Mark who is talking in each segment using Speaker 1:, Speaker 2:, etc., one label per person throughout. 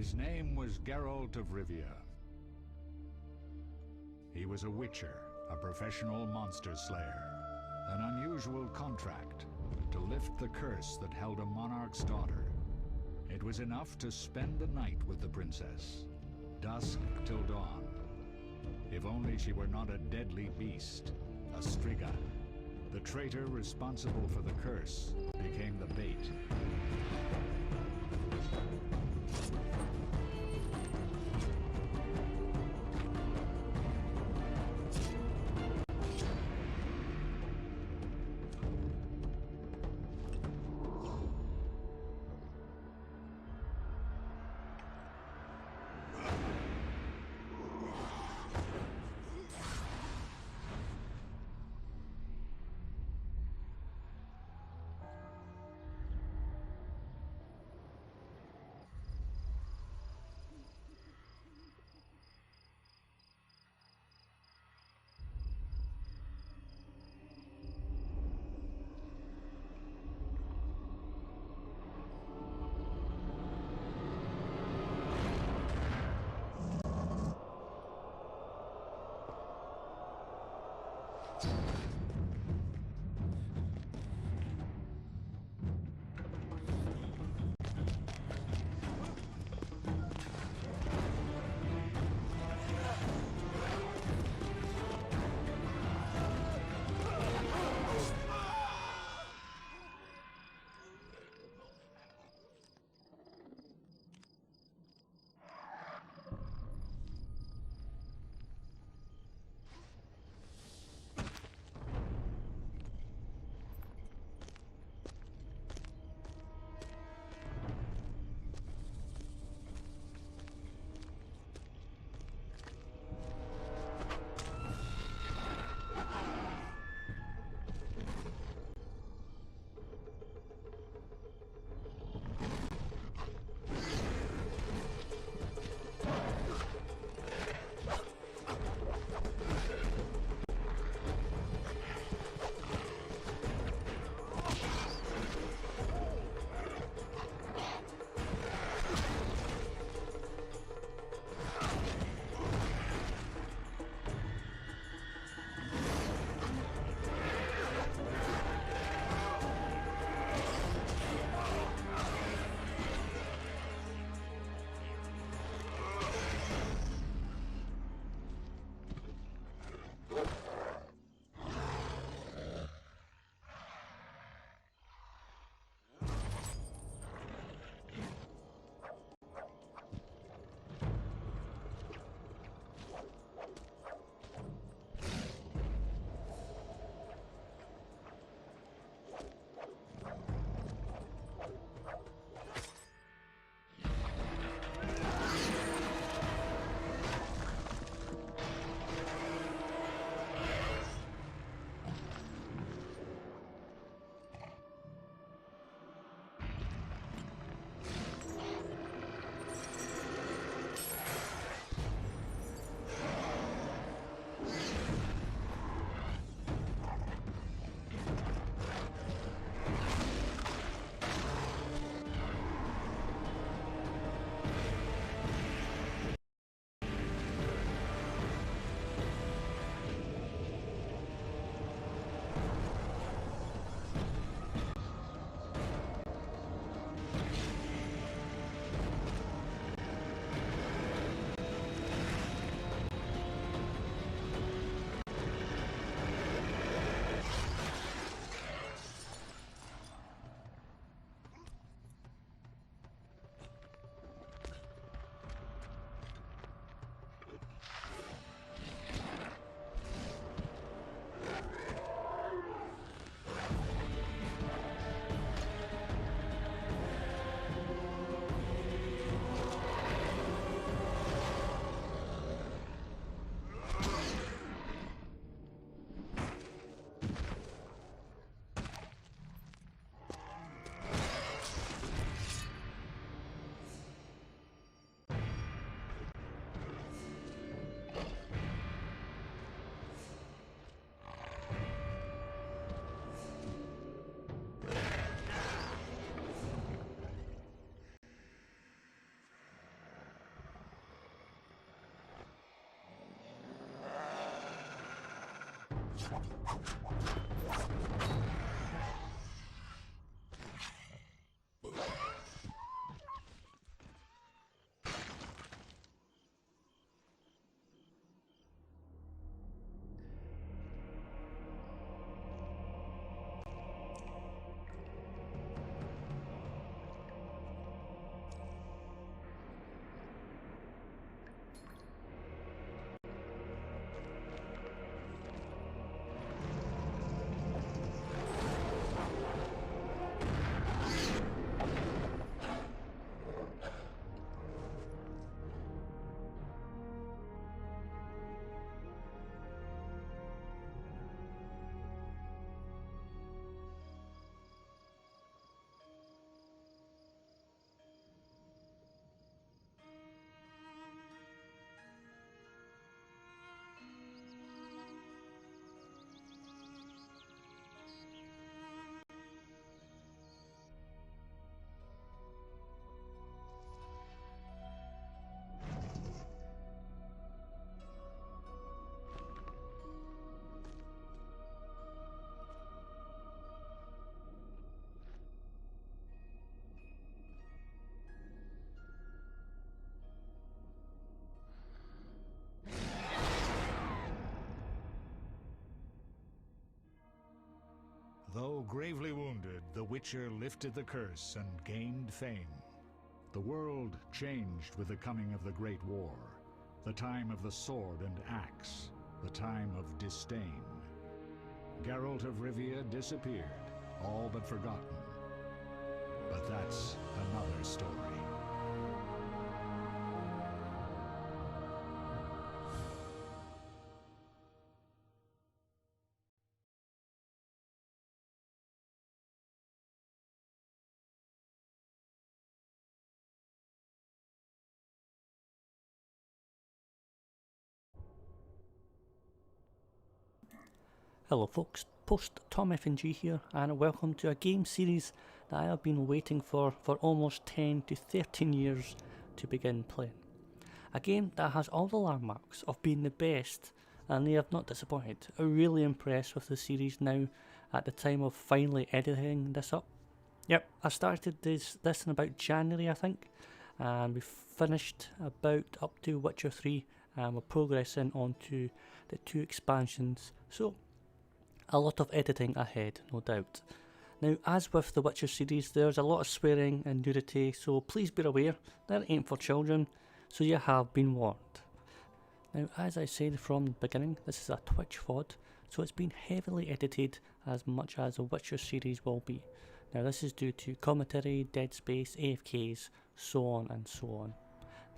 Speaker 1: His name was Geralt of Rivia. He was a witcher, a professional monster slayer. An unusual contract to lift the curse that held a monarch's daughter. It was enough to spend the night with the princess, dusk till dawn. If only she were not a deadly beast, a striga. The traitor responsible for the curse became the bait. Though gravely wounded, the Witcher lifted the curse and gained fame. The world changed with the coming of the Great War, the time of the sword and axe, the time of disdain. Geralt of Rivia disappeared, all but forgotten. But that's another story.
Speaker 2: Hello folks, post ThomFnG here, and welcome to a game series that I have been waiting for almost 10 to 13 years to begin playing. A game that has all the landmarks of being the best, and they have not disappointed. I'm really impressed with the series now at the time of finally editing this up. Yep, I started this in about January I think, and we finished about up to Witcher 3, and we're progressing on to the 2 expansions, so a lot of editing ahead, no doubt. Now, as with the Witcher series, there's a lot of swearing and nudity, so please be aware that it ain't for children, so you have been warned. Now, as I said from the beginning, this is a Twitch VOD, so it's been heavily edited as much as the Witcher series will be. Now, this is due to commentary, dead space, AFKs, so on and so on.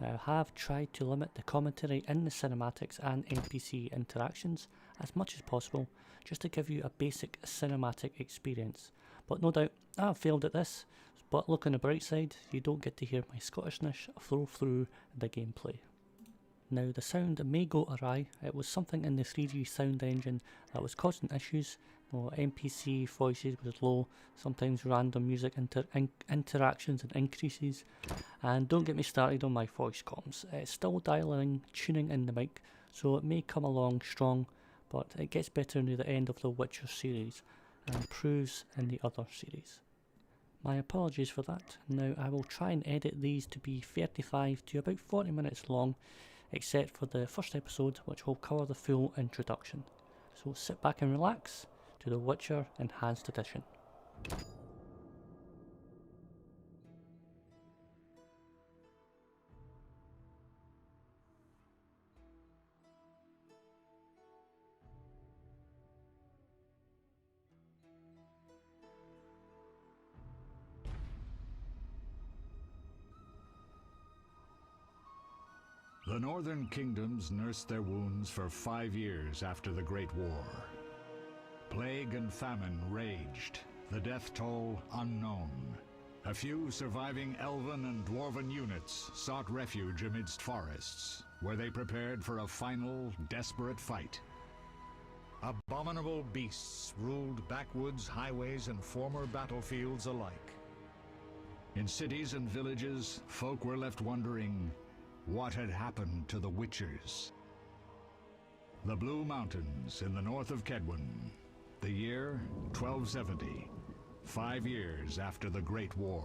Speaker 2: Now, I have tried to limit the commentary in the cinematics and NPC interactions as much as possible, just to give you a basic cinematic experience. But no doubt, I have failed at this, but look on the bright side, you don't get to hear my Scottishness flow through the gameplay. Now, the sound may go awry. It was something in the 3G sound engine that was causing issues. NPC voices was low, sometimes random music interactions and increases, and don't get me started on my voice comms. It's still dialing, tuning in the mic, so it may come along strong, but it gets better near the end of the Witcher series and improves in the other series. My apologies for that. Now, I will try and edit these to be 35 to about 40 minutes long, except for the first episode, which will cover the full introduction. So sit back and relax to the Witcher Enhanced Edition.
Speaker 1: The northern kingdoms nursed their wounds for 5 years after the Great War. Plague and famine raged, the death toll unknown. A few surviving elven and dwarven units sought refuge amidst forests, where they prepared for a final, desperate fight. Abominable beasts ruled backwoods, highways, and former battlefields alike. In cities and villages, folk were left wondering what had happened to the Witchers. The Blue Mountains in the north of Kedwen. The year 1270. 5 years after the Great War.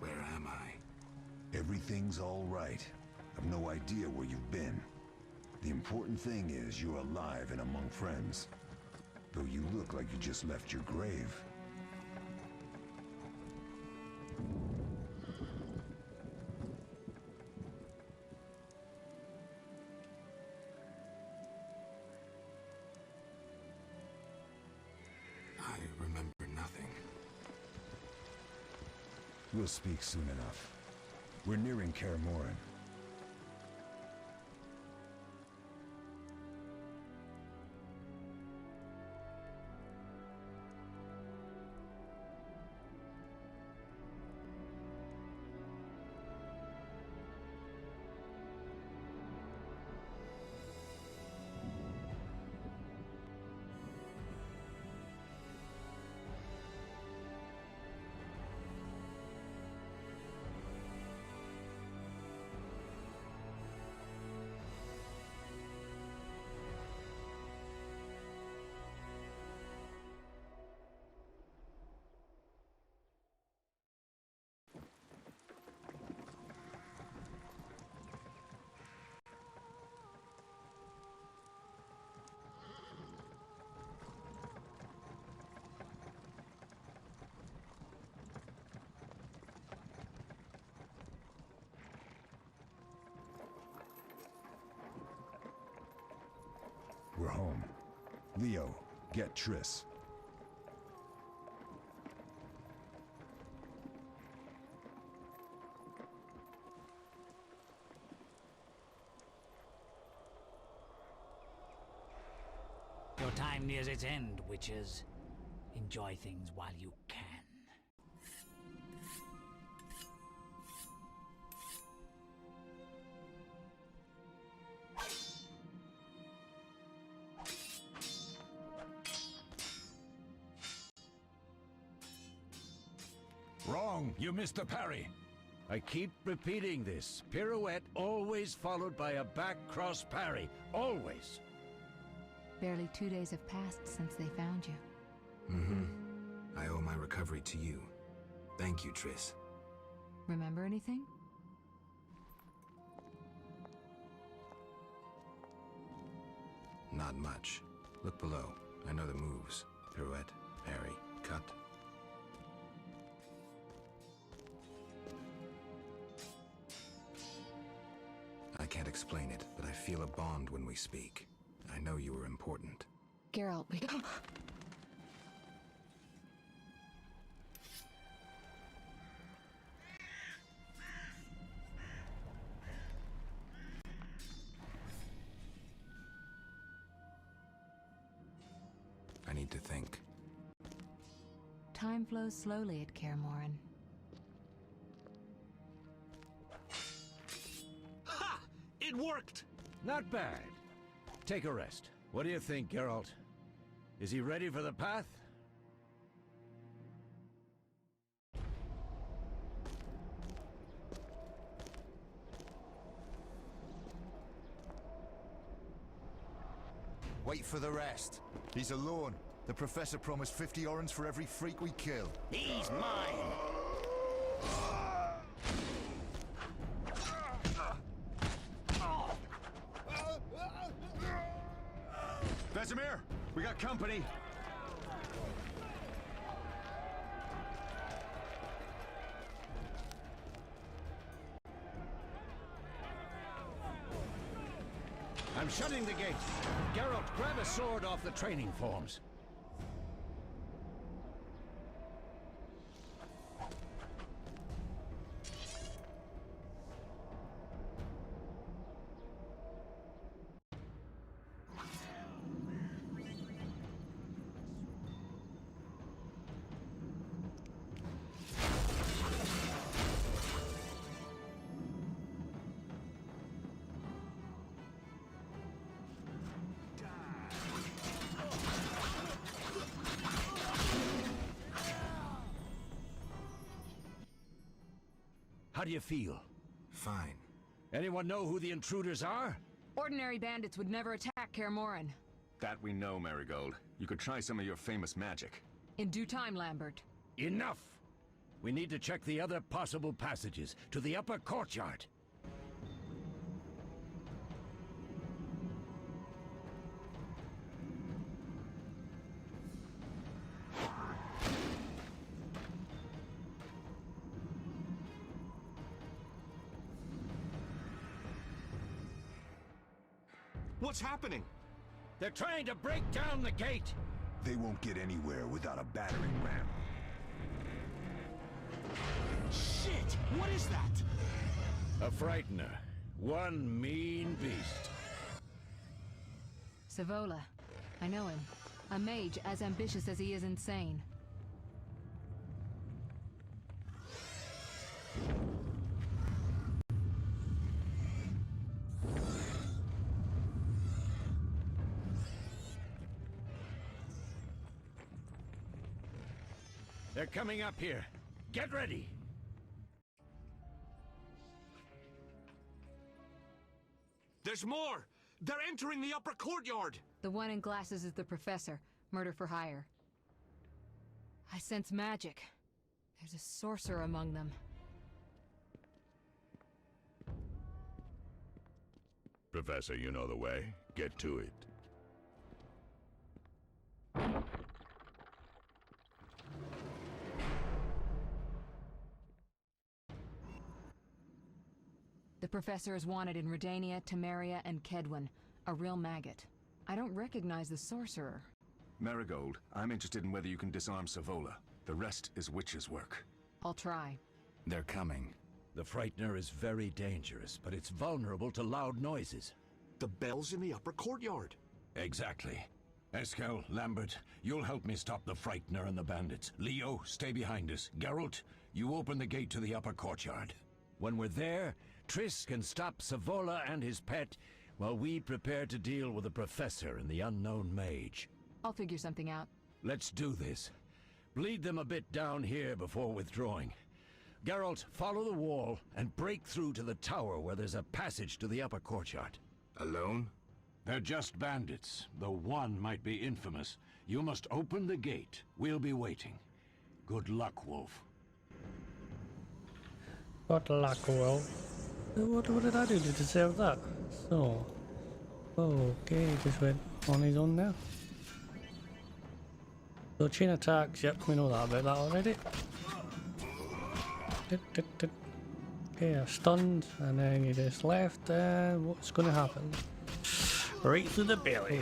Speaker 3: Where am I? Everything's all right. I've no idea where you've been. The important thing is you're alive and among friends. Though you look like you just left your grave. I remember nothing. We'll speak soon enough. We're nearing Kaer. We're home. Leo, get Triss.
Speaker 4: Your time nears its end, witches. Enjoy things while you can.
Speaker 5: Wrong! You missed the parry! I keep repeating this. Pirouette always followed by a back cross parry. Always!
Speaker 6: Barely 2 days have passed since they found you.
Speaker 3: I owe my recovery to you. Thank you, Triss.
Speaker 6: Remember anything?
Speaker 3: Not much. Look below. I know the moves. Pirouette, parry, cut. I can't explain it, but I feel a bond when we speak. I know you were important.
Speaker 6: Geralt, we...
Speaker 3: I need to think.
Speaker 6: Time flows slowly at Kaer.
Speaker 5: Ha! It worked! Not bad. Take a rest. What do you think, Geralt? Is he ready for the path?
Speaker 7: Wait for the rest. He's alone. The Professor promised 50 orens for every freak we kill.
Speaker 5: He's mine!
Speaker 7: Casimir, we got company.
Speaker 5: I'm shutting the gate. Geralt, grab a sword off the training forms. How do you feel?
Speaker 7: Fine.
Speaker 5: Anyone know who the intruders are?
Speaker 6: Ordinary bandits would never attack Kaer Morhen.
Speaker 8: That we know, Marigold. You could try some of your famous magic.
Speaker 6: In due time, Lambert.
Speaker 5: Enough! We need to check the other possible passages to the upper courtyard.
Speaker 7: What's happening?
Speaker 5: They're trying to break down the gate!
Speaker 3: They won't get anywhere without a battering ram.
Speaker 7: Shit! What is that?
Speaker 5: A frightener. One mean beast.
Speaker 6: Savola. I know him. A mage as ambitious as he is insane.
Speaker 5: They're coming up here. Get ready!
Speaker 7: There's more! They're entering the upper courtyard!
Speaker 6: The one in glasses is the professor. Murder for hire. I sense magic. There's a sorcerer among them.
Speaker 9: Professor, you know the way. Get to it.
Speaker 6: The professor is wanted in Redania, Temeria, and Kedwen. A real maggot. I don't recognize the sorcerer.
Speaker 8: Marigold, I'm interested in whether you can disarm Savola. The rest is witch's work.
Speaker 6: I'll try.
Speaker 5: They're coming. The frightener is very dangerous, but it's vulnerable to loud noises.
Speaker 7: The bell's in the upper courtyard.
Speaker 5: Exactly. Eskel, Lambert, you'll help me stop the frightener and the bandits. Leo, stay behind us. Geralt, you open the gate to the upper courtyard. When we're there, Triss can stop Savola and his pet while we prepare to deal with the professor and the unknown mage.
Speaker 6: I'll figure something out.
Speaker 5: Let's do this. Bleed them a bit down here before withdrawing. Geralt, follow the wall and break through to the tower where there's a passage to the upper courtyard.
Speaker 8: Alone?
Speaker 5: They're just bandits, though one might be infamous. You must open the gate. We'll be waiting. Good luck, Wolf.
Speaker 2: Good luck, Wolf. What did I do to deserve that? So, okay, just went on his own now. So chain attacks, yep, we know that about that already. Okay, I've stunned, and then you just left, and what's going to happen? Right through the belly.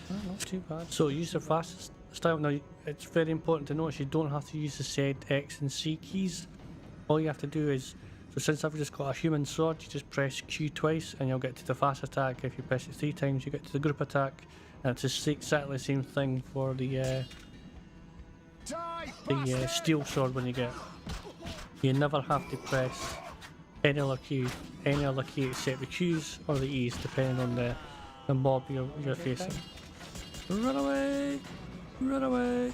Speaker 2: Oh, not too bad. So use the fastest style. Now, it's very important to notice you don't have to use the said X and C keys. All you have to do is, so since I've just got a human sword, you just press Q twice and you'll get to the fast attack. If you press it 3 times, you get to the group attack. And it's exactly the same thing for the steel sword when you get. You never have to press any other key except the Qs or the Es, depending on the mob you're facing. Run away! Run away!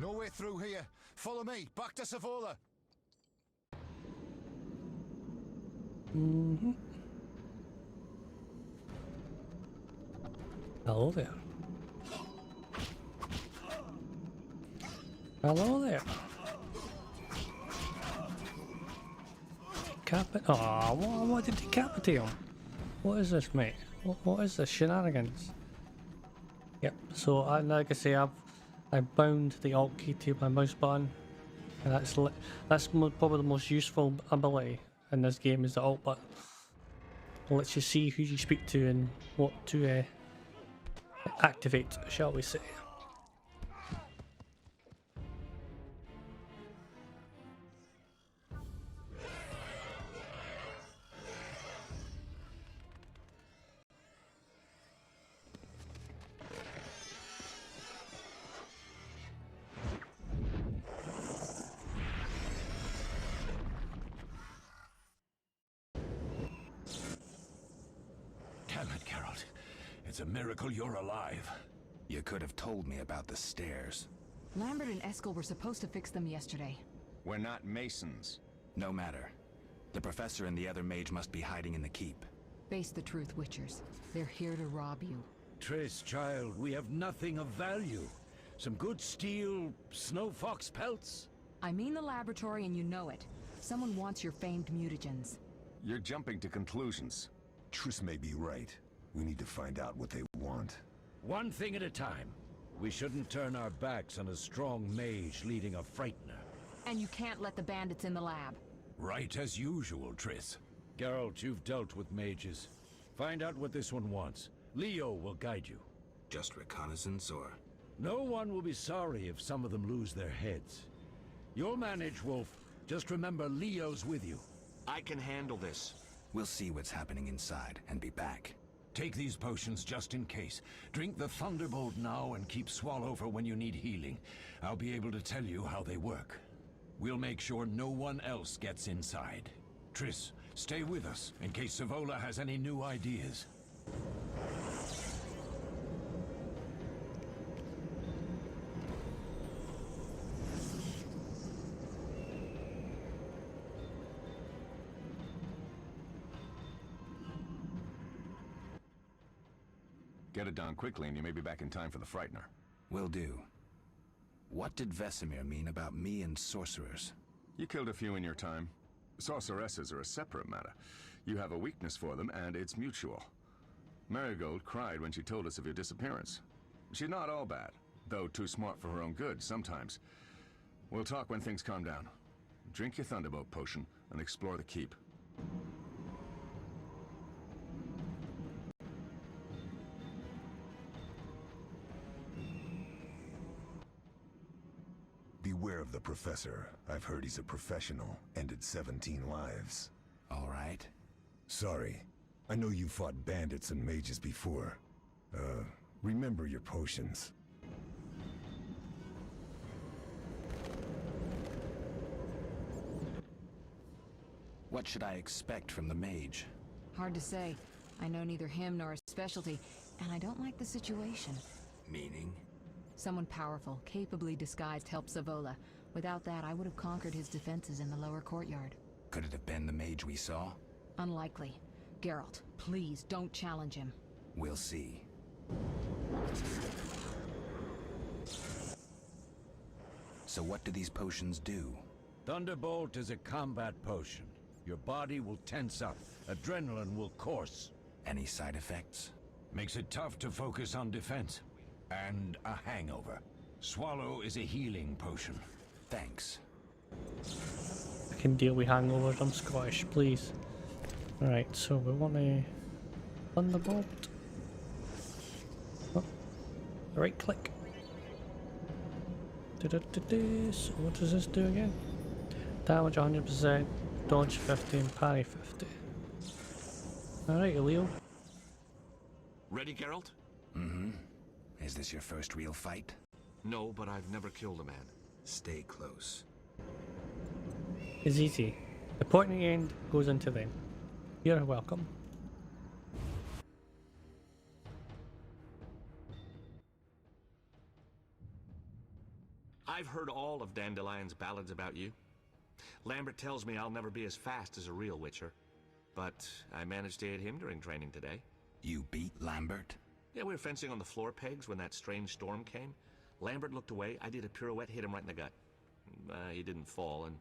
Speaker 7: No way through here. Follow me, back to Savola.
Speaker 2: Hello there. Hello there. What did decapitate him? What is this, mate? What is this shenanigans? Yep. So like I say, I bound the Alt key to my mouse button, and that's probably the most useful ability in this game is the Alt button. It lets you see who you speak to and what to activate, shall we say.
Speaker 5: Damn it, Geralt. It's a miracle you're alive.
Speaker 8: You could have told me about the stairs.
Speaker 6: Lambert and Eskel were supposed to fix them yesterday.
Speaker 8: We're not masons. No matter. The professor and the other mage must be hiding in the keep.
Speaker 6: Face the truth, Witchers. They're here to rob you.
Speaker 5: Triss, child, we have nothing of value. Some good steel snow fox pelts?
Speaker 6: I mean the laboratory and you know it. Someone wants your famed mutagens.
Speaker 8: You're jumping to conclusions.
Speaker 3: Triss may be right. We need to find out what they want.
Speaker 5: One thing at a time. We shouldn't turn our backs on a strong mage leading a frightener.
Speaker 6: And you can't let the bandits in the lab.
Speaker 5: Right as usual, Triss. Geralt, you've dealt with mages. Find out what this one wants. Leo will guide you.
Speaker 8: Just reconnaissance, or...?
Speaker 5: No one will be sorry if some of them lose their heads. You'll manage, Wolf. Just remember Leo's with you.
Speaker 8: I can handle this. We'll see what's happening inside and be back.
Speaker 5: Take these potions just in case. Drink the Thunderbolt now and keep Swallow for when you need healing. I'll be able to tell you how they work. We'll make sure no one else gets inside. Triss, stay with us in case Savola has any new ideas.
Speaker 8: Get it done quickly and you may be back in time for the Frightener. Will do. What did Vesemir mean about me and sorcerers?
Speaker 10: You killed a few in your time. Sorceresses are a separate matter. You have a weakness for them, and it's mutual. Marigold cried when she told us of your disappearance. She's not all bad, though too smart for her own good sometimes. We'll talk when things calm down. Drink your Thunderbolt potion and explore the keep.
Speaker 3: Beware of the Professor. I've heard he's a professional. Ended 17 lives.
Speaker 8: All right.
Speaker 3: Sorry. I know you fought bandits and mages before. Remember your potions.
Speaker 8: What should I expect from the mage?
Speaker 6: Hard to say. I know neither him nor his specialty, and I don't like the situation.
Speaker 8: Meaning?
Speaker 6: Someone powerful, capably disguised helped Savola. Without that, I would have conquered his defenses in the lower courtyard.
Speaker 8: Could it have been the mage we saw?
Speaker 6: Unlikely. Geralt, please don't challenge him.
Speaker 8: We'll see. So what do these potions do?
Speaker 5: Thunderbolt is a combat potion. Your body will tense up. Adrenaline will course.
Speaker 8: Any side effects?
Speaker 5: Makes it tough to focus on defense. And a hangover. Swallow is a healing potion.
Speaker 8: Thanks.
Speaker 2: I can deal with hangovers, I'm Scottish, please. Right, so we want a Thunderbolt. Oh, right click. So what does this do again? Damage 100%, dodge 50 and parry 50. Alright, Leo.
Speaker 11: Ready, Geralt?
Speaker 8: Mm-hmm. Is this your first real fight?
Speaker 11: No, but I've never killed a man.
Speaker 8: Stay close.
Speaker 2: It's easy. The pointy end goes into them. You're welcome.
Speaker 11: I've heard love Dandelion's ballads about you. Lambert tells me I'll never be as fast as a real Witcher. But I managed to hit him during training today.
Speaker 8: You beat Lambert?
Speaker 11: Yeah, we were fencing on the floor pegs when that strange storm came. Lambert looked away, I did a pirouette, hit him right in the gut. He didn't fall, and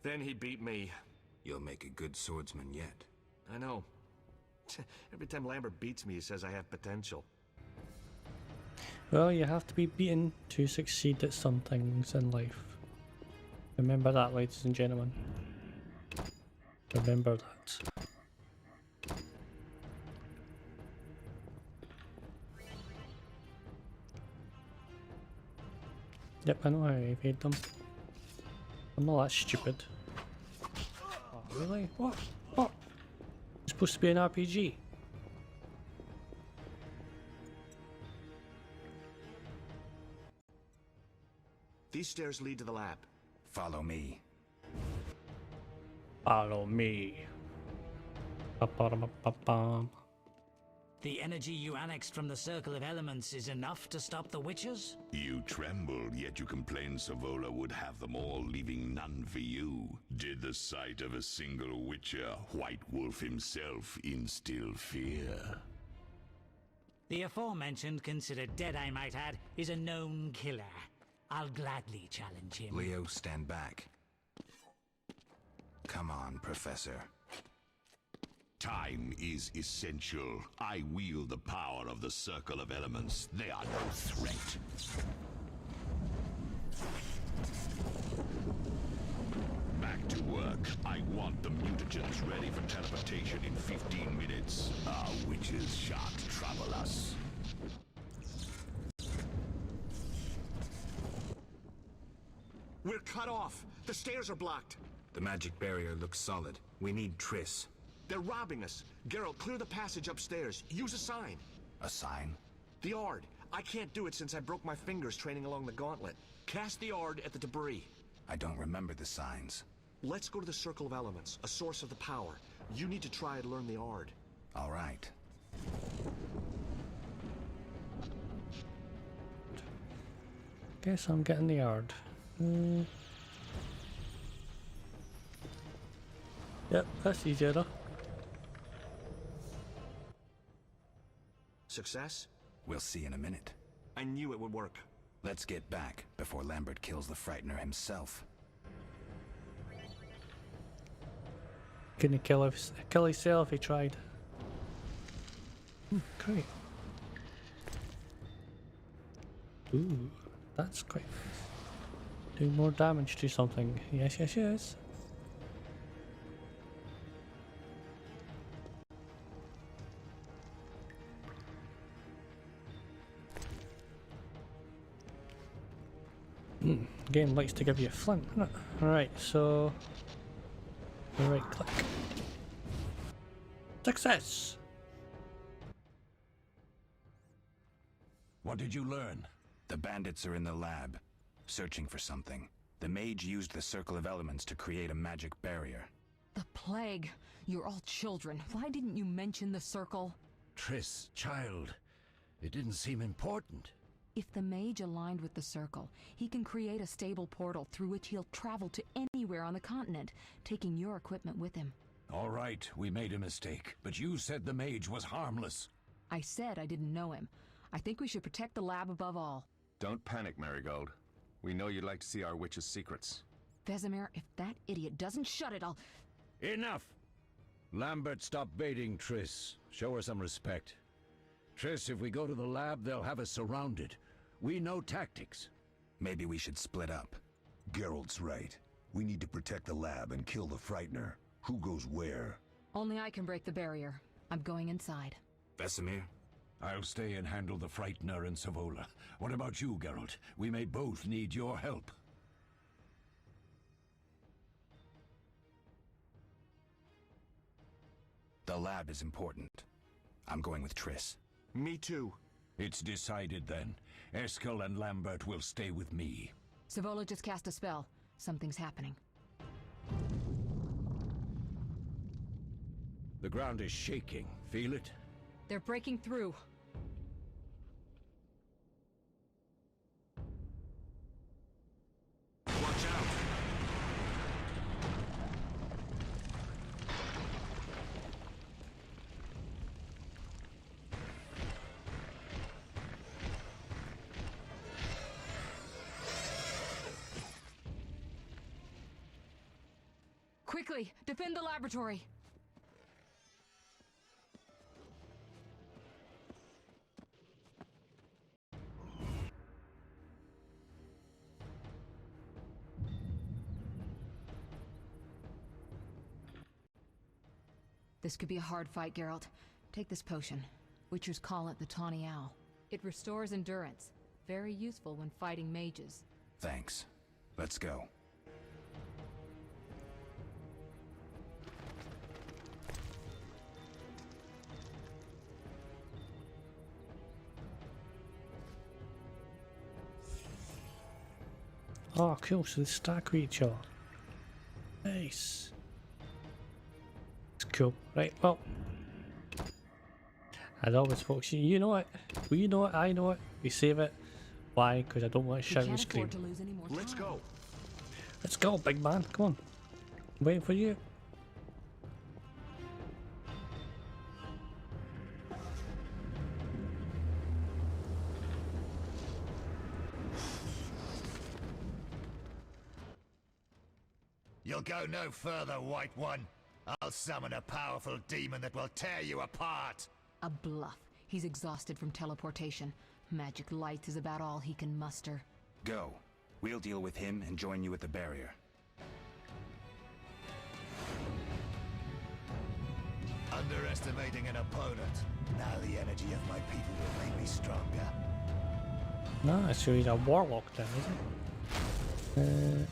Speaker 11: then he beat me.
Speaker 8: You'll make a good swordsman yet.
Speaker 11: I know. Every time Lambert beats me, he says I have potential.
Speaker 2: Well, you have to be beaten to succeed at some things in life. Remember that, ladies and gentlemen. Remember that. Yep, I know how to evade them. I'm not that stupid. Oh, really? What? What? It's supposed to be an RPG.
Speaker 11: These stairs lead to the lab.
Speaker 8: Follow me.
Speaker 2: Follow me. Ba-ba-da-ba-ba-bam.
Speaker 4: The energy you annexed from the Circle of Elements is enough to stop the Witchers?
Speaker 9: You trembled, yet you complained Savola would have them all, leaving none for you. Did the sight of a single Witcher, White Wolf himself, instill fear?
Speaker 4: The aforementioned, considered dead I might add, is a known killer. I'll gladly challenge him.
Speaker 8: Leo, stand back. Come on, Professor.
Speaker 9: Time is essential. I wield the power of the Circle of Elements. They are no threat. Back to work. I want the mutagens ready for teleportation in 15 minutes. Our witches shan't trouble us.
Speaker 11: We're cut off. The stairs are blocked.
Speaker 8: The magic barrier looks solid. We need Triss.
Speaker 11: They're robbing us. Geralt, clear the passage upstairs. Use a sign.
Speaker 8: A sign?
Speaker 11: The Ard. I can't do it since I broke my fingers training along the gauntlet. Cast the Ard at the debris.
Speaker 8: I don't remember the signs.
Speaker 11: Let's go to the Circle of Elements, a source of the power. You need to try and learn the Ard.
Speaker 8: All right.
Speaker 2: Guess I'm getting the yard. Yep, that's easier though.
Speaker 11: Success?
Speaker 8: We'll see in a minute.
Speaker 11: I knew it would work.
Speaker 8: Let's get back before Lambert kills the Frightener himself.
Speaker 2: Couldn't kill himself if he tried. Great. Ooh, that's quite nice. Do more damage to something. Yes, yes, yes. Game likes to give you a flint, doesn't it? Alright, so right click. Success!
Speaker 5: What did you learn?
Speaker 8: The bandits are in the lab, searching for something. The mage used the Circle of Elements to create a magic barrier.
Speaker 6: The plague. You're all children. Why didn't you mention the Circle?
Speaker 5: Triss, child, it didn't seem important.
Speaker 6: If the mage aligned with the Circle, he can create a stable portal through which he'll travel to anywhere on the continent, taking your equipment with him.
Speaker 5: All right, we made a mistake, but you said the mage was harmless.
Speaker 6: I said I didn't know him. I think we should protect the lab above all.
Speaker 10: Don't panic, Marigold. We know you'd like to see our witch's secrets.
Speaker 6: Vesemir, if that idiot doesn't shut it, I'll...
Speaker 5: Enough! Lambert, stop baiting Triss. Show her some respect. Triss, if we go to the lab, they'll have us surrounded. We know tactics.
Speaker 8: Maybe we should split up.
Speaker 3: Geralt's right. We need to protect the lab and kill the Frightener. Who goes where?
Speaker 6: Only I can break the barrier. I'm going inside.
Speaker 8: Vesemir?
Speaker 5: I'll stay and handle the Frightener and Savola. What about you, Geralt? We may both need your help.
Speaker 8: The lab is important. I'm going with Triss.
Speaker 11: Me too.
Speaker 5: It's decided then. Eskel and Lambert will stay with me.
Speaker 6: Savola just cast a spell. Something's happening.
Speaker 5: The ground is shaking. Feel it?
Speaker 6: They're breaking through. Quickly, defend the laboratory. This could be a hard fight, Geralt. Take this potion. Witchers call it the Tawny Owl. It restores endurance. Very useful when fighting mages.
Speaker 8: Thanks. Let's go.
Speaker 2: Oh, cool. So the star creature. Nice. It's cool. Right, well. As always, folks, you know it. We know it. I know it. We save it. Why? Because I don't want to shout and scream.
Speaker 11: Let's go.
Speaker 2: Let's go, big man. Come on. I'm waiting for you.
Speaker 7: You'll go no further, White One. I'll summon a powerful demon that will tear you apart.
Speaker 6: A bluff. He's exhausted from teleportation. Magic light is about all he can muster.
Speaker 8: Go. We'll deal with him and join you at the barrier.
Speaker 7: Underestimating an opponent. Now the energy of my people will make me stronger.
Speaker 2: Nice, so he's a warlock then, isn't he?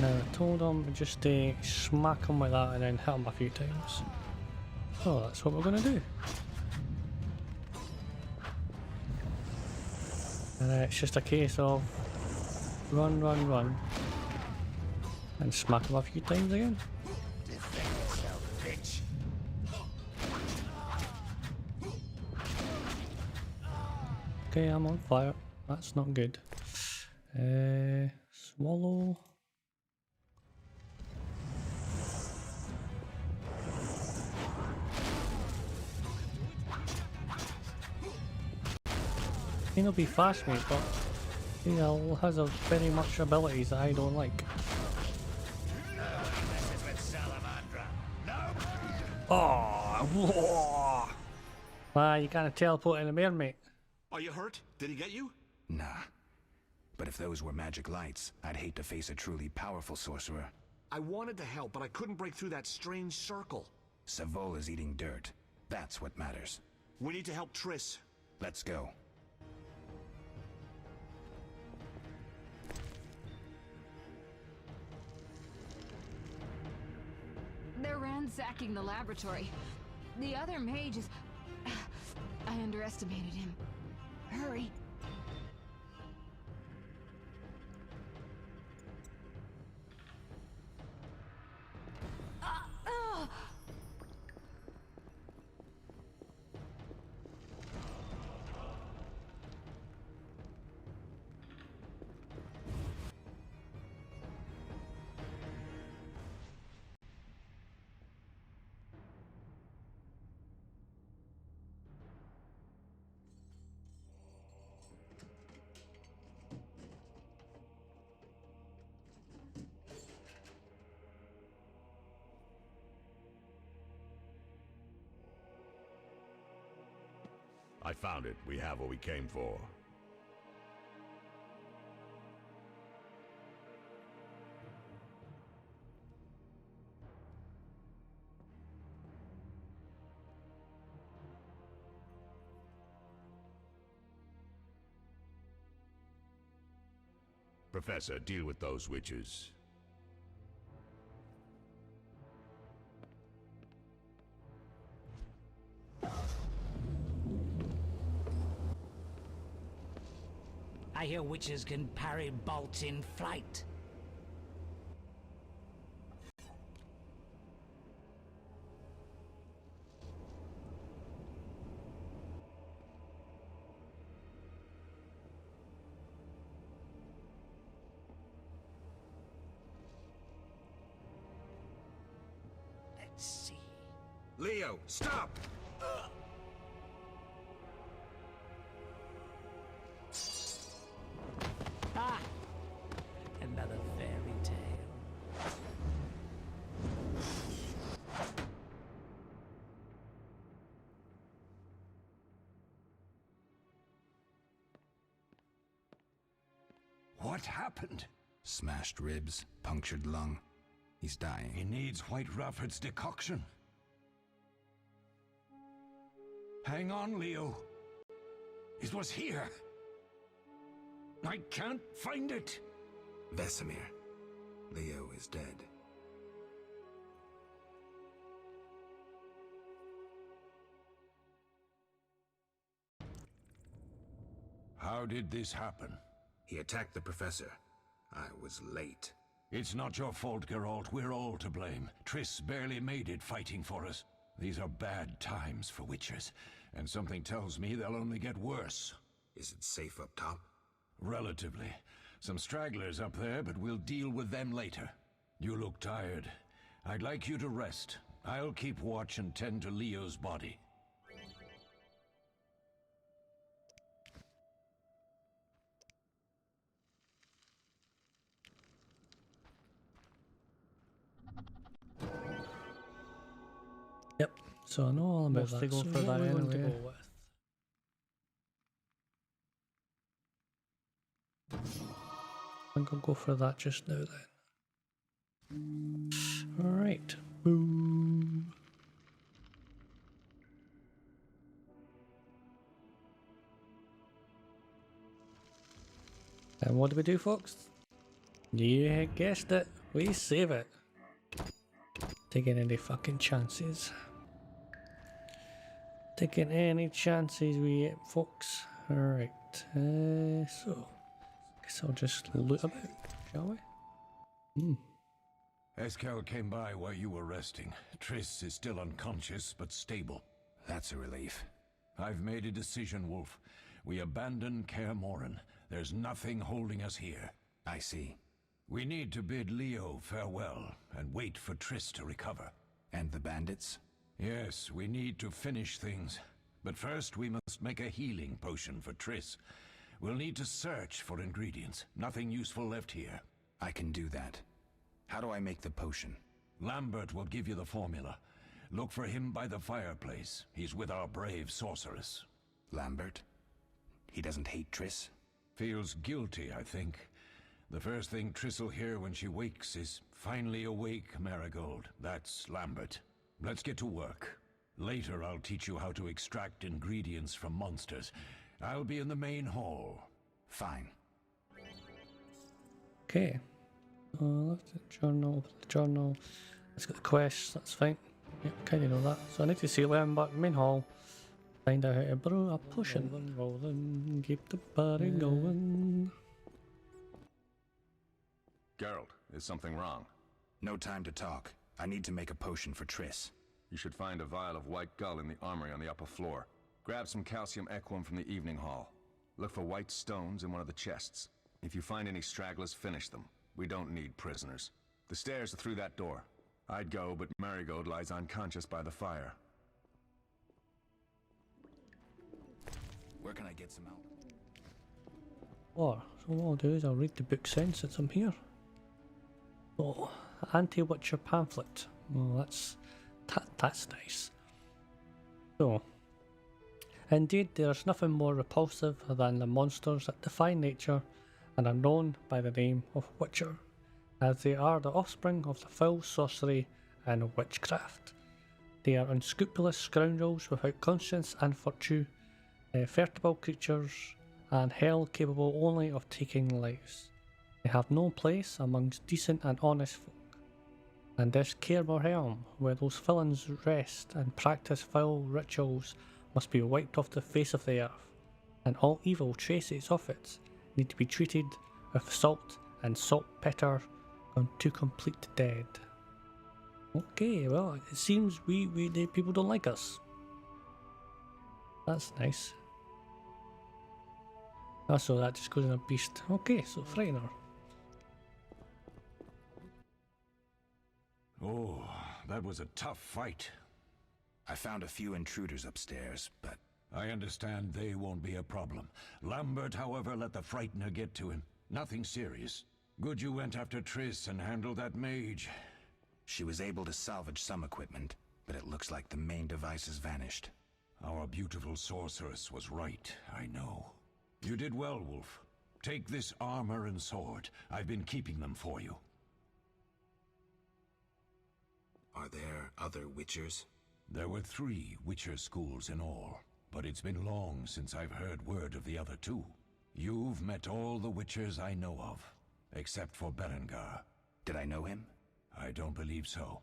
Speaker 2: Now I told him just smack him with that and then hit him a few times. Oh, that's what we're gonna do. And it's just a case of run, run, run, and smack him a few times again.
Speaker 7: Defend yourself, bitch.
Speaker 2: Okay, I'm on fire. That's not good. Swallow. He'll be fast, mate, but he has a very much abilities that I don't like. Oh, whoa. You can't teleport in the air, mate.
Speaker 11: Are you hurt? Did he get you?
Speaker 8: Nah. But if those were magic lights, I'd hate to face a truly powerful sorcerer.
Speaker 11: I wanted to help, but I couldn't break through that strange circle.
Speaker 8: Savola's eating dirt. That's what matters.
Speaker 11: We need to help Triss.
Speaker 8: Let's go.
Speaker 6: They're ransacking the laboratory. The other mage is... I underestimated him. Hurry.
Speaker 9: I found it. We have what we came for. Professor, deal with those witches.
Speaker 4: I hear witches can parry bolts in flight. see.
Speaker 5: Leo, stop!
Speaker 4: Ah! Another fairy tale.
Speaker 5: What happened?
Speaker 8: Smashed ribs, punctured lung. He's dying.
Speaker 5: He needs White Rafford's decoction. Hang on, Leo. It was here. I can't find it.
Speaker 8: Vesemir. Leo is dead.
Speaker 5: How did this happen?
Speaker 8: He attacked the professor. I was late.
Speaker 5: It's not your fault, Geralt. We're all to blame. Triss barely made it fighting for us. These are bad times for Witchers, and something tells me they'll only get worse.
Speaker 8: Is it safe up top?
Speaker 5: Relatively. Some stragglers up there, but we'll deal with them later. You look tired. I'd like you to rest. I'll keep watch and tend to Leo's body.
Speaker 2: Yep, so I know all about that. Go for that anyway. To go with. I think I'll go for that just now then. Alright. Boom. And what do we do, folks? You guessed it. We save it. Taking any fucking chances. Taking any chances we get, folks. Alright. So guess I'll just loot about, shall we?
Speaker 5: Eskel came by while you were resting. Triss is still unconscious, but stable.
Speaker 8: That's a relief.
Speaker 5: I've made a decision, Wolf. We abandon Kaer Morhen. There's nothing holding us here.
Speaker 8: I see.
Speaker 5: We need to bid Leo farewell and wait for Triss to recover.
Speaker 8: And the bandits?
Speaker 5: Yes, we need to finish things. But first we must make a healing potion for Triss. We'll need to search for ingredients. Nothing useful left here.
Speaker 8: I can do that. How do I make the potion?
Speaker 5: Lambert will give you the formula. Look for him by the fireplace. He's with our brave sorceress.
Speaker 8: Lambert? He doesn't hate Triss?
Speaker 5: Feels guilty, I think. The first thing Triss will hear when she wakes is, "Finally awake, Marigold." That's Lambert. Let's get to work. Later I'll teach you how to extract ingredients from monsters. I'll be in the main hall.
Speaker 8: Fine.
Speaker 2: Okay. Left the journal, open the journal. Let's get the quests, that's fine. Yep, kinda know that. So I need to see Lambert, main hall. Find out how to brew a potion. Rolling, keep the party going.
Speaker 10: Geralt, is something wrong?
Speaker 8: No time to talk. I need to make a potion for Triss.
Speaker 10: You should find a vial of white gull in the armory on the upper floor. Grab some calcium equum from the evening hall. Look for white stones in one of the chests. If you find any stragglers, finish them. We don't need prisoners. The stairs are through that door. I'd go, but Marigold lies unconscious by the fire.
Speaker 8: Where can I get some out?
Speaker 2: Or, so what I'll do is I'll read the book since I'm here. Oh, anti-Witcher pamphlet. Well, that's nice. So, indeed, there's nothing more repulsive than the monsters that defy nature and are known by the name of Witcher, as they are the offspring of the foul sorcery and witchcraft. They are unscrupulous scoundrels without conscience and virtue, fertile creatures, and hell capable only of taking lives. They have no place amongst decent and honest folk. And this Kaer Morhen, where those villains rest and practice foul rituals, must be wiped off the face of the earth, and all evil traces of it need to be treated with salt and saltpeter unto complete dead. Okay, well, it seems the people don't like us. That's nice. Oh, so that just goes in a beast. Okay, so Frightener.
Speaker 5: Oh, that was a tough fight.
Speaker 8: I found a few intruders upstairs, but...
Speaker 5: I understand they won't be a problem. Lambert, however, let the Frightener get to him. Nothing serious. Good you went after Triss and handled that mage.
Speaker 8: She was able to salvage some equipment, but it looks like the main device has vanished.
Speaker 5: Our beautiful sorceress was right, I know. You did well, Wolf. Take this armor and sword. I've been keeping them for you.
Speaker 8: Are there other Witchers?
Speaker 5: There were 3 Witcher schools in all, but it's been long since I've heard word of the other 2. You've met all the Witchers I know of, except for Berengar.
Speaker 8: Did I know him?
Speaker 5: I don't believe so.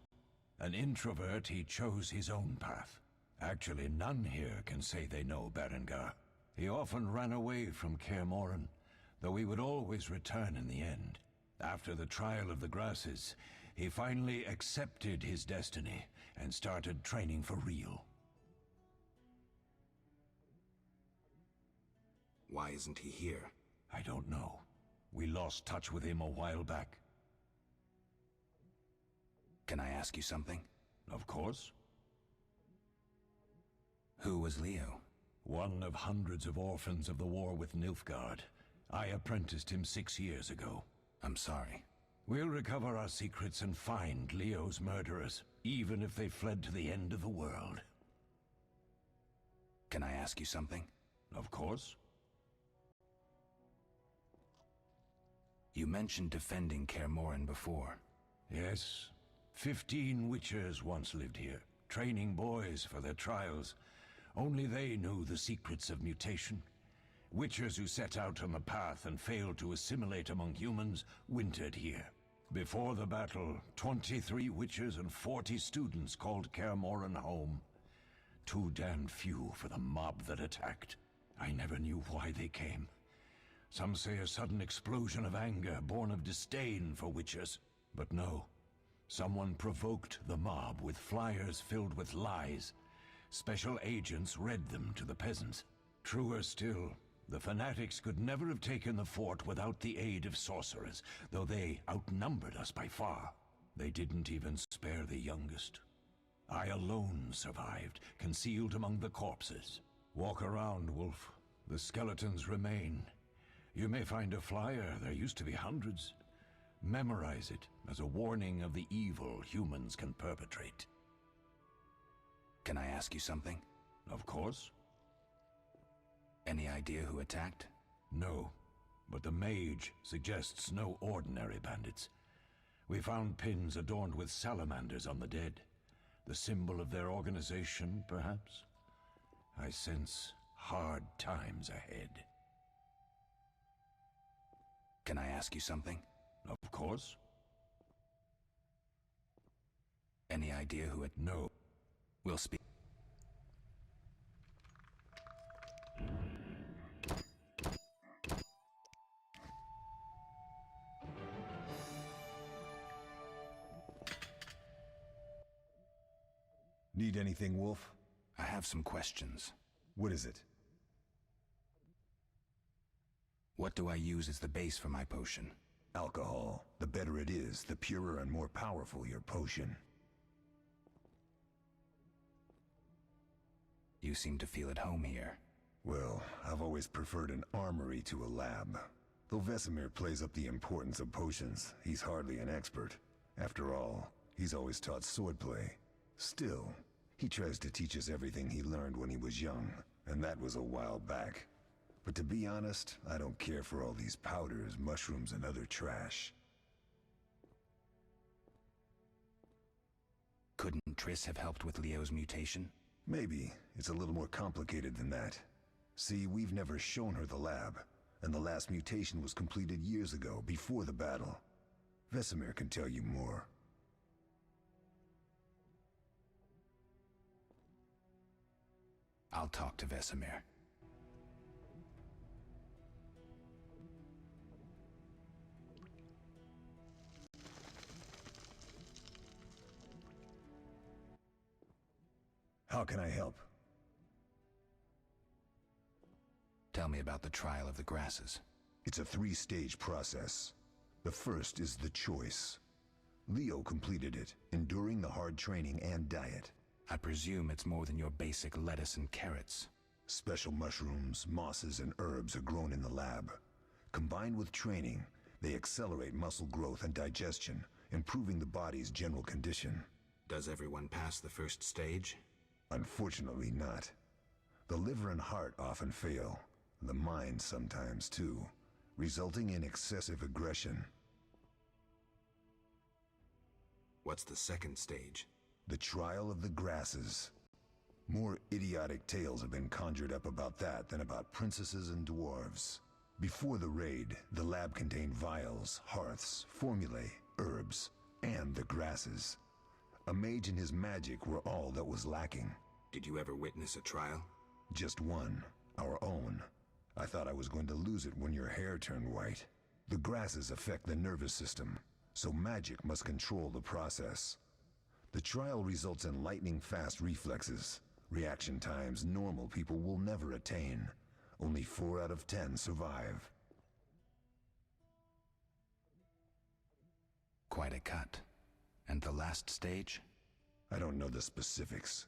Speaker 5: An introvert, he chose his own path. Actually, none here can say they know Berengar. He often ran away from Kaer, though he would always return in the end. After the trial of the grasses, he finally accepted his destiny and started training for real.
Speaker 8: Why isn't he here?
Speaker 5: I don't know. We lost touch with him a while back.
Speaker 8: Can I ask you something?
Speaker 5: Of course.
Speaker 8: Who was Leo?
Speaker 5: One of hundreds of orphans of the war with Nilfgaard. I apprenticed him 6 years ago.
Speaker 8: I'm sorry.
Speaker 5: We'll recover our secrets and find Leo's murderers, even if they fled to the end of the world.
Speaker 8: Can I ask you something?
Speaker 5: Of course.
Speaker 8: You mentioned defending Kaer before.
Speaker 5: Yes. 15 Witchers once lived here, training boys for their trials. Only they knew the secrets of mutation. Witchers who set out on the path and failed to assimilate among humans wintered here. Before the battle, 23 Witchers and 40 students called Kaer home. Too damned few for the mob that attacked. I never knew why they came. Some say a sudden explosion of anger born of disdain for Witchers. But no. Someone provoked the mob with flyers filled with lies. Special agents read them to the peasants. Truer still, the fanatics could never have taken the fort without the aid of sorcerers, though they outnumbered us by far. They didn't even spare the youngest. I alone survived, concealed among the corpses. Walk around, Wolf. The skeletons remain. You may find a flyer, there used to be hundreds. Memorize it as a warning of the evil humans can perpetrate.
Speaker 8: Can I ask you something?
Speaker 5: Of course.
Speaker 8: Any idea who attacked?
Speaker 5: No, but the mage suggests no ordinary bandits. We found pins adorned with salamanders on the dead. The symbol of their organization, perhaps? I sense hard times ahead.
Speaker 8: Can I ask you something?
Speaker 5: Of course.
Speaker 8: Any idea who it...
Speaker 5: No.
Speaker 8: We'll speak.
Speaker 3: Need anything, Wolf?
Speaker 8: I have some questions.
Speaker 3: What is it?
Speaker 8: What do I use as the base for my potion?
Speaker 3: Alcohol. The better it is, the purer and more powerful your potion.
Speaker 8: You seem to feel at home here.
Speaker 3: Well, I've always preferred an armory to a lab. Though Vesemir plays up the importance of potions, he's hardly an expert. After all, he's always taught swordplay. Still, he tries to teach us everything he learned when he was young, and that was a while back. But to be honest, I don't care for all these powders, mushrooms, and other trash.
Speaker 8: Couldn't Triss have helped with Leo's mutation?
Speaker 3: Maybe. It's a little more complicated than that. See, we've never shown her the lab, and the last mutation was completed years ago, before the battle. Vesemir can tell you more.
Speaker 8: I'll talk to Vesemir.
Speaker 3: How can I help?
Speaker 8: Tell me about the trial of the grasses.
Speaker 3: It's a 3-stage process. The first is the choice. Leo completed it, enduring the hard training and diet.
Speaker 8: I presume it's more than your basic lettuce and carrots.
Speaker 3: Special mushrooms, mosses, and herbs are grown in the lab. Combined with training, they accelerate muscle growth and digestion, improving the body's general condition.
Speaker 8: Does everyone pass the first stage?
Speaker 3: Unfortunately not. The liver and heart often fail, the mind sometimes too, resulting in excessive aggression.
Speaker 8: What's the second stage?
Speaker 3: The trial of the grasses. More idiotic tales have been conjured up about that than about princesses and dwarves. Before the raid, the lab contained vials, hearths, formulae, herbs, and the grasses. A mage and his magic were all that was lacking.
Speaker 8: Did you ever witness a trial?
Speaker 3: Just one, our own. I thought I was going to lose it when your hair turned white. The grasses affect the nervous system, so magic must control the process. The trial results in lightning-fast reflexes, reaction times normal people will never attain. Only 4 out of 10 survive.
Speaker 8: Quite a cut. And the last stage?
Speaker 3: I don't know the specifics.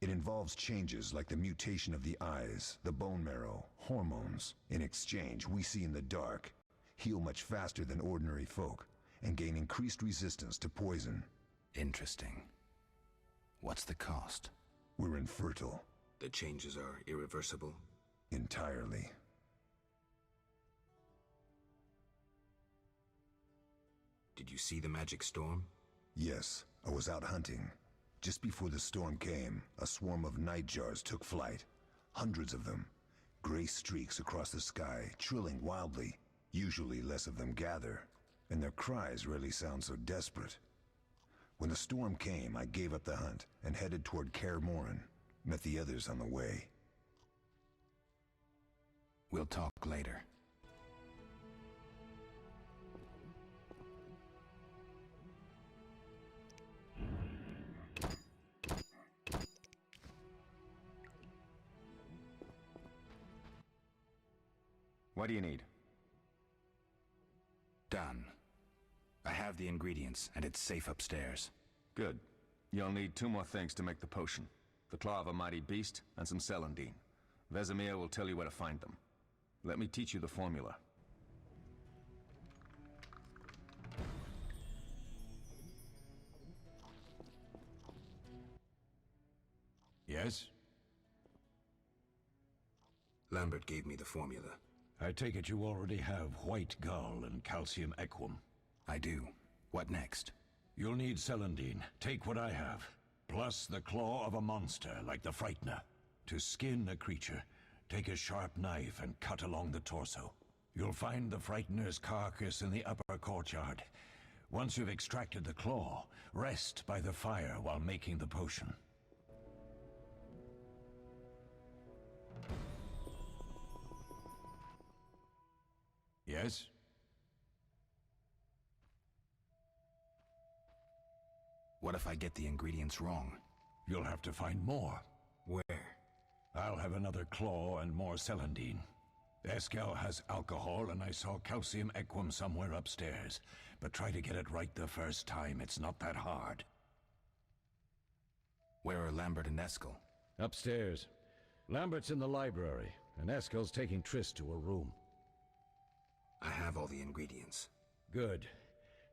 Speaker 3: It involves changes like the mutation of the eyes, the bone marrow, hormones. In exchange, we see in the dark, heal much faster than ordinary folk, and gain increased resistance to poison.
Speaker 8: Interesting. What's the cost?
Speaker 3: We're infertile.
Speaker 8: The changes are irreversible?
Speaker 3: Entirely.
Speaker 8: Did you see the magic storm?
Speaker 3: Yes, I was out hunting. Just before the storm came, a swarm of nightjars took flight. Hundreds of them. Gray streaks across the sky, trilling wildly. Usually less of them gather, and their cries rarely sound so desperate. When the storm came, I gave up the hunt and headed toward Kaer Morhen. Met the others on the way.
Speaker 8: We'll talk later.
Speaker 10: What do you need?
Speaker 8: Done. I have the ingredients, and it's safe upstairs.
Speaker 10: Good. You'll need 2 more things to make the potion. The claw of a mighty beast, and some celandine. Vesemir will tell you where to find them. Let me teach you the formula.
Speaker 5: Yes?
Speaker 8: Lambert gave me the formula.
Speaker 5: I take it you already have white gall and calcium equum.
Speaker 8: I do. What next?
Speaker 5: You'll need celandine. Take what I have. Plus the claw of a monster, like the Frightener. To skin a creature, take a sharp knife and cut along the torso. You'll find the Frightener's carcass in the upper courtyard. Once you've extracted the claw, rest by the fire while making the potion. Yes?
Speaker 8: What if I get the ingredients wrong?
Speaker 5: You'll have to find more.
Speaker 8: Where?
Speaker 5: I'll have another claw and more celandine. Eskel has alcohol, and I saw calcium equum somewhere upstairs. But try to get it right the first time. It's not that hard.
Speaker 8: Where are Lambert and Eskel?
Speaker 12: Upstairs. Lambert's in the library, and Eskel's taking Triss to her room.
Speaker 8: I have all the ingredients.
Speaker 12: Good.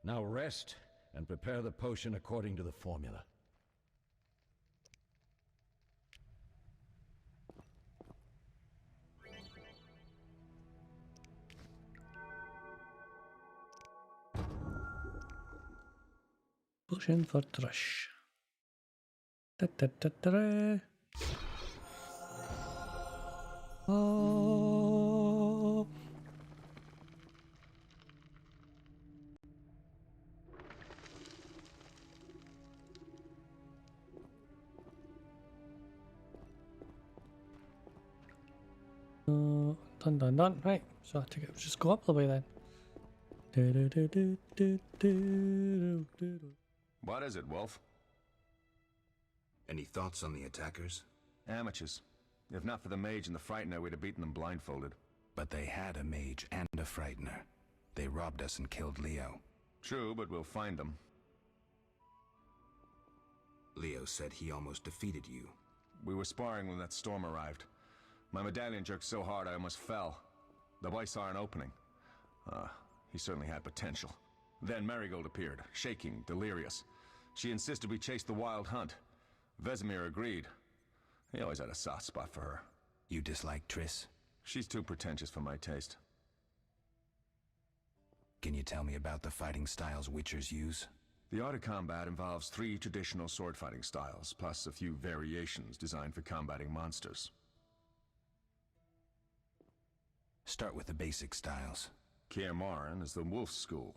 Speaker 12: Now rest, and prepare the potion according to the formula.
Speaker 2: Potion for Trish. Da-da-da-da-da. Oh. Done. Right, so I think it would just go up the way then.
Speaker 10: What is it, Wolf?
Speaker 8: Any thoughts on the attackers?
Speaker 10: Amateurs. If not for the mage and the Frightener, we'd have beaten them blindfolded.
Speaker 8: But they had a mage and a Frightener. They robbed us and killed Leo.
Speaker 10: True, but we'll find them.
Speaker 8: said he almost defeated you.
Speaker 10: We were sparring when that storm arrived. My medallion jerked so hard I almost fell. The boy saw an opening. He certainly had potential. Then Marigold appeared, shaking, delirious. She insisted we chase the wild hunt. Vesemir agreed. He always had a soft spot for her.
Speaker 8: You dislike Triss?
Speaker 10: She's too pretentious for my taste.
Speaker 8: Can you tell me about the fighting styles Witchers use?
Speaker 10: The art of combat involves 3 traditional sword-fighting styles, plus a few variations designed for combating monsters.
Speaker 8: Start with the basic styles.
Speaker 10: Kaer is the wolf school.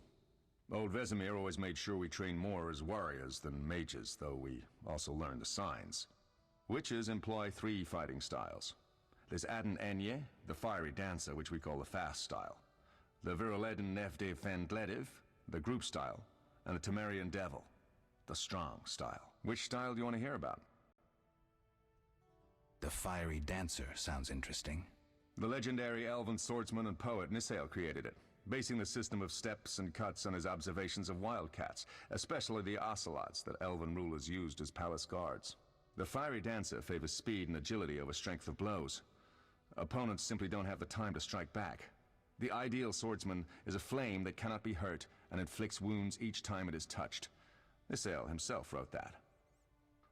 Speaker 10: Old Vesemir always made sure we trained more as warriors than mages, though we also learned the signs. Witches employ 3 fighting styles. There's Aden Enye, the fiery dancer, which we call the fast style. The Viruleden Nefde Fendletiv, the group style. And the Temerian Devil, the strong style. Which style do you want to hear about?
Speaker 8: The fiery dancer sounds interesting.
Speaker 10: The legendary elven swordsman and poet Nisael created it, basing the system of steps and cuts on his observations of wildcats, especially the ocelots that elven rulers used as palace guards. The fiery dancer favors speed and agility over strength of blows. Opponents simply don't have the time to strike back. The ideal swordsman is a flame that cannot be hurt and inflicts wounds each time it is touched. Nisael himself wrote that.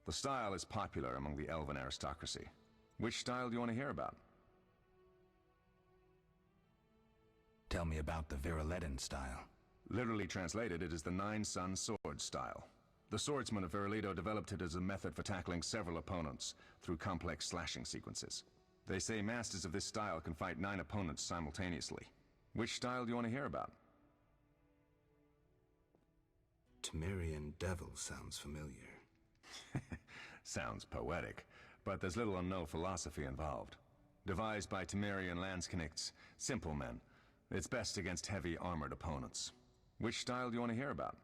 Speaker 10: The style is popular among the elven aristocracy. Which style do you want to hear about?
Speaker 8: Tell me about the Viruleden style.
Speaker 10: Literally translated, it is the 9-sun sword style. The swordsmen of Viruledo developed it as a method for tackling several opponents through complex slashing sequences. They say masters of this style can fight 9 opponents simultaneously. Which style do you want to hear about?
Speaker 8: Temerian Devil sounds familiar.
Speaker 10: Sounds poetic, but there's little or no philosophy involved. Devised by Temerian Landsknechts, simple men. It's best against heavy armored opponents. Which style do you want to hear about?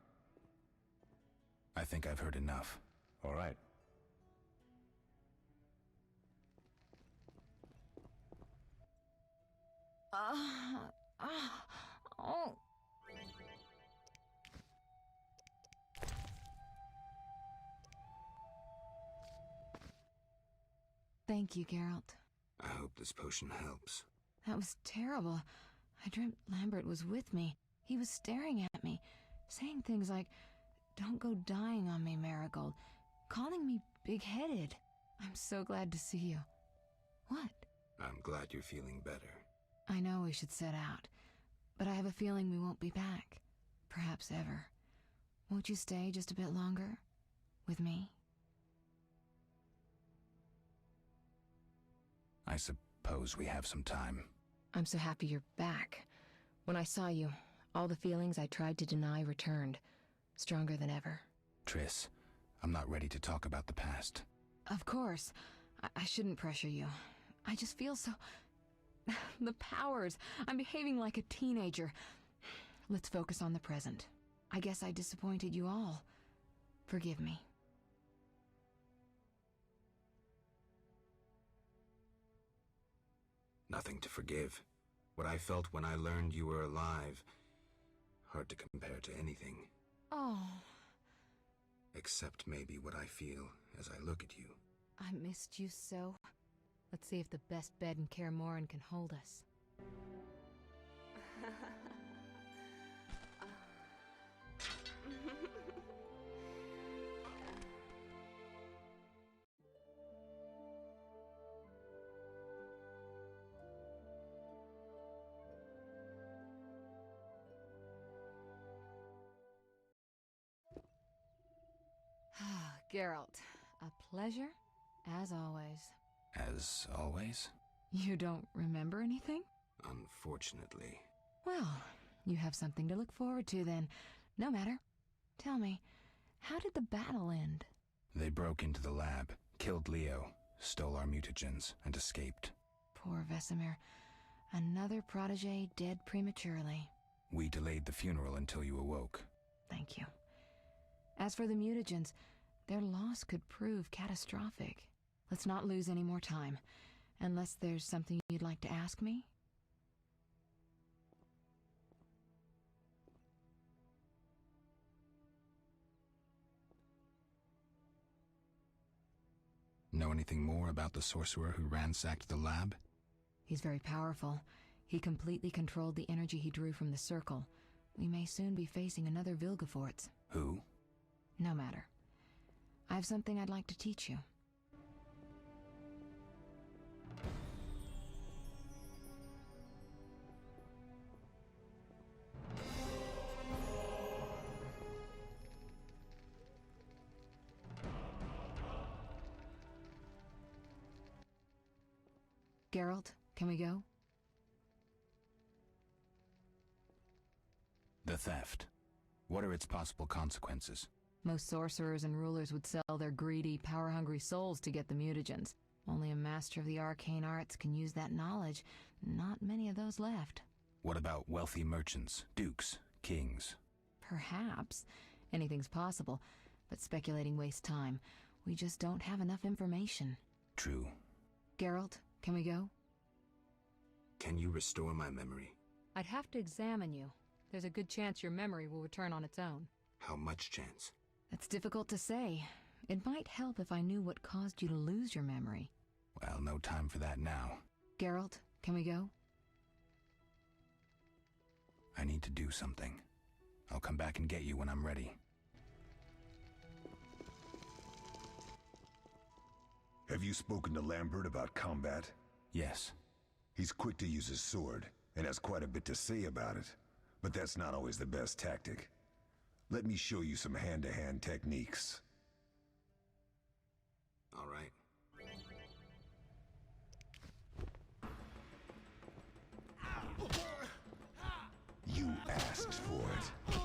Speaker 8: I think I've heard enough.
Speaker 10: All right.
Speaker 6: Oh. Thank you, Geralt.
Speaker 8: I hope this potion helps.
Speaker 6: That was terrible. I dreamt Lambert was with me. He was staring at me, saying things like, "Don't go dying on me, Marigold," calling me big-headed. I'm so glad to see you. What?
Speaker 8: I'm glad you're feeling better.
Speaker 6: I know we should set out, but I have a feeling we won't be back. Perhaps ever. Won't you stay just a bit longer? With me?
Speaker 8: I suppose we have some time.
Speaker 6: I'm so happy you're back. When I saw you, all the feelings I tried to deny returned, stronger than ever.
Speaker 8: Triss, I'm not ready to talk about the past.
Speaker 6: Of course. I shouldn't pressure you. I just feel so... The powers. I'm behaving like a teenager. Let's focus on the present. I guess I disappointed you all. Forgive me.
Speaker 8: Nothing to forgive. What I felt when I learned you were alive, hard to compare to anything.
Speaker 6: Oh.
Speaker 8: Except maybe what I feel as I look at you.
Speaker 6: I missed you so. Let's see if the best bed in Kaer Morhen can hold us. Geralt, a pleasure, as always.
Speaker 8: As always?
Speaker 6: You don't remember anything?
Speaker 8: Unfortunately.
Speaker 6: Well, you have something to look forward to then. No matter. Tell me, how did the battle end?
Speaker 8: They broke into the lab, killed Leo, stole our mutagens, and escaped.
Speaker 6: Poor Vesemir. Another protege dead prematurely.
Speaker 8: We delayed the funeral until you awoke.
Speaker 6: Thank you. As for the mutagens, their loss could prove catastrophic. Let's not lose any more time. Unless there's something you'd like to ask me?
Speaker 8: know anything more about the sorcerer who ransacked the lab?
Speaker 6: He's very powerful. He completely controlled the energy he drew from the circle. We may soon be facing another Vilgefortz.
Speaker 8: Who?
Speaker 6: No matter. I have something I'd like to teach you. Geralt, can we go?
Speaker 8: The theft. What are its possible consequences?
Speaker 6: Most sorcerers and rulers would sell their greedy, power-hungry souls to get the mutagens. Only a master of the arcane arts can use that knowledge. Not many of those left.
Speaker 8: What about wealthy merchants, dukes, kings?
Speaker 6: Perhaps. Anything's possible, but speculating wastes time. We just don't have enough information.
Speaker 8: True.
Speaker 6: Geralt, can we go?
Speaker 8: Can you restore my memory?
Speaker 6: I'd have to examine you. There's a good chance your memory will return on its own.
Speaker 8: How much chance?
Speaker 6: That's difficult to say. It might help if I knew what caused you to lose your memory.
Speaker 8: Well, no time for that now.
Speaker 6: Geralt, can we go?
Speaker 8: I need to do something. I'll come back and get you when I'm ready.
Speaker 3: Have you spoken to Lambert about combat?
Speaker 8: Yes.
Speaker 3: He's quick to use his sword, and has quite a bit to say about it. But that's not always the best tactic. Let me show you some hand-to-hand techniques.
Speaker 8: All right.
Speaker 3: You asked for it.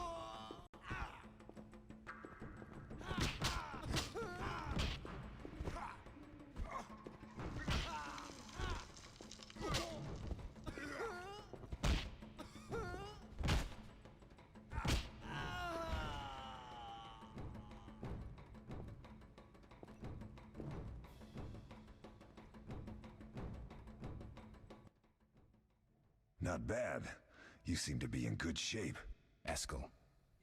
Speaker 3: Not bad. You seem to be in good shape.
Speaker 8: Eskel,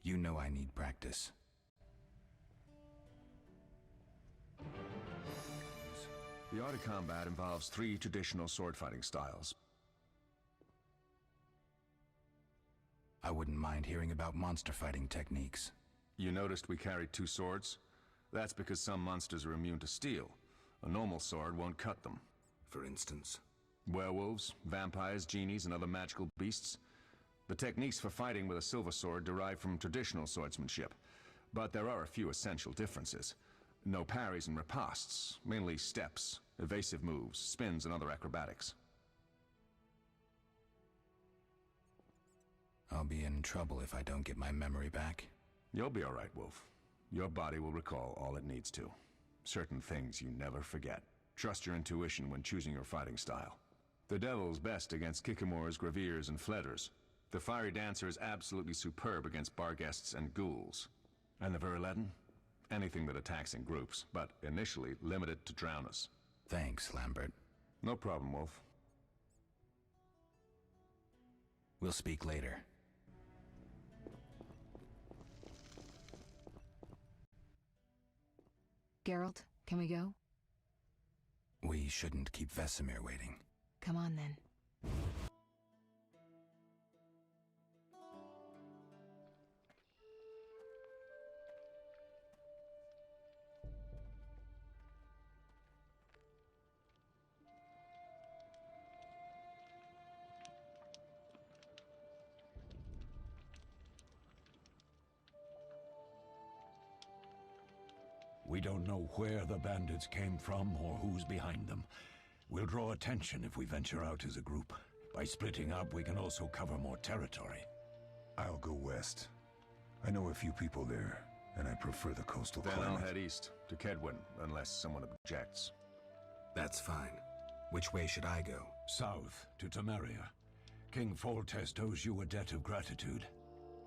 Speaker 8: you know I need practice.
Speaker 10: The art of combat involves 3 traditional sword-fighting styles.
Speaker 8: I wouldn't mind hearing about monster fighting techniques.
Speaker 10: You noticed we carried 2 swords? That's because some monsters are immune to steel. A normal sword won't cut them.
Speaker 8: For instance?
Speaker 10: Werewolves, vampires, genies, and other magical beasts. The techniques for fighting with a silver sword derive from traditional swordsmanship, but there are a few essential differences. No parries and ripostes, mainly steps, evasive moves, spins, and other acrobatics.
Speaker 8: I'll be in trouble if I don't get my memory back.
Speaker 10: You'll be all right, Wolf. Your body will recall all it needs to. Certain things you never forget. Trust your intuition when choosing your fighting style. The Devil's best against Kikimors, Graviers, and Fledders. The Fiery Dancer is absolutely superb against Barghests and Ghouls. And the Viruleten? Anything that attacks in groups, but initially limited to drowners.
Speaker 8: Thanks, Lambert.
Speaker 10: No problem, Wolf.
Speaker 8: We'll speak later.
Speaker 6: Geralt, can we go?
Speaker 8: We shouldn't keep Vesemir waiting.
Speaker 6: Come on, then.
Speaker 5: We don't know where the bandits came from or who's behind them. We'll draw attention if we venture out as a group. By splitting up, we can also cover more territory.
Speaker 3: I'll go west. I know a few people there, and I prefer the coastal
Speaker 10: Then
Speaker 3: climate.
Speaker 10: I'll head east, to Kedwin, unless someone objects.
Speaker 8: That's fine. Which way should I go?
Speaker 5: South, to Temeria. King Foltest owes you a debt of gratitude.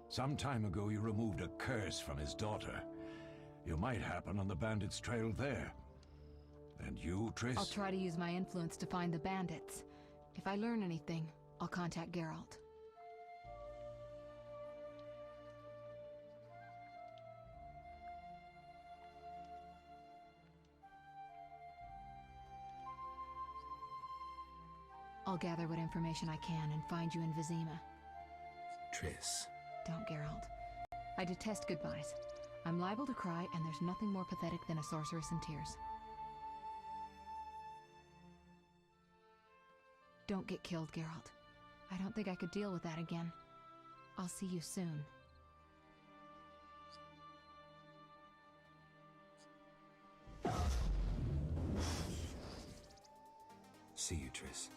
Speaker 5: Some time ago you removed a curse from his daughter. You might happen on the bandits' trail there. And you, Triss?
Speaker 6: I'll try to use my influence to find the bandits. If I learn anything, I'll contact Geralt. I'll gather what information I can and find you in Vizima.
Speaker 8: Triss.
Speaker 6: Don't, Geralt. I detest goodbyes. I'm liable to cry, and there's nothing more pathetic than a sorceress in tears. Don't get killed, Geralt. I don't think I could deal with that again. I'll see you soon.
Speaker 8: See you, Triss.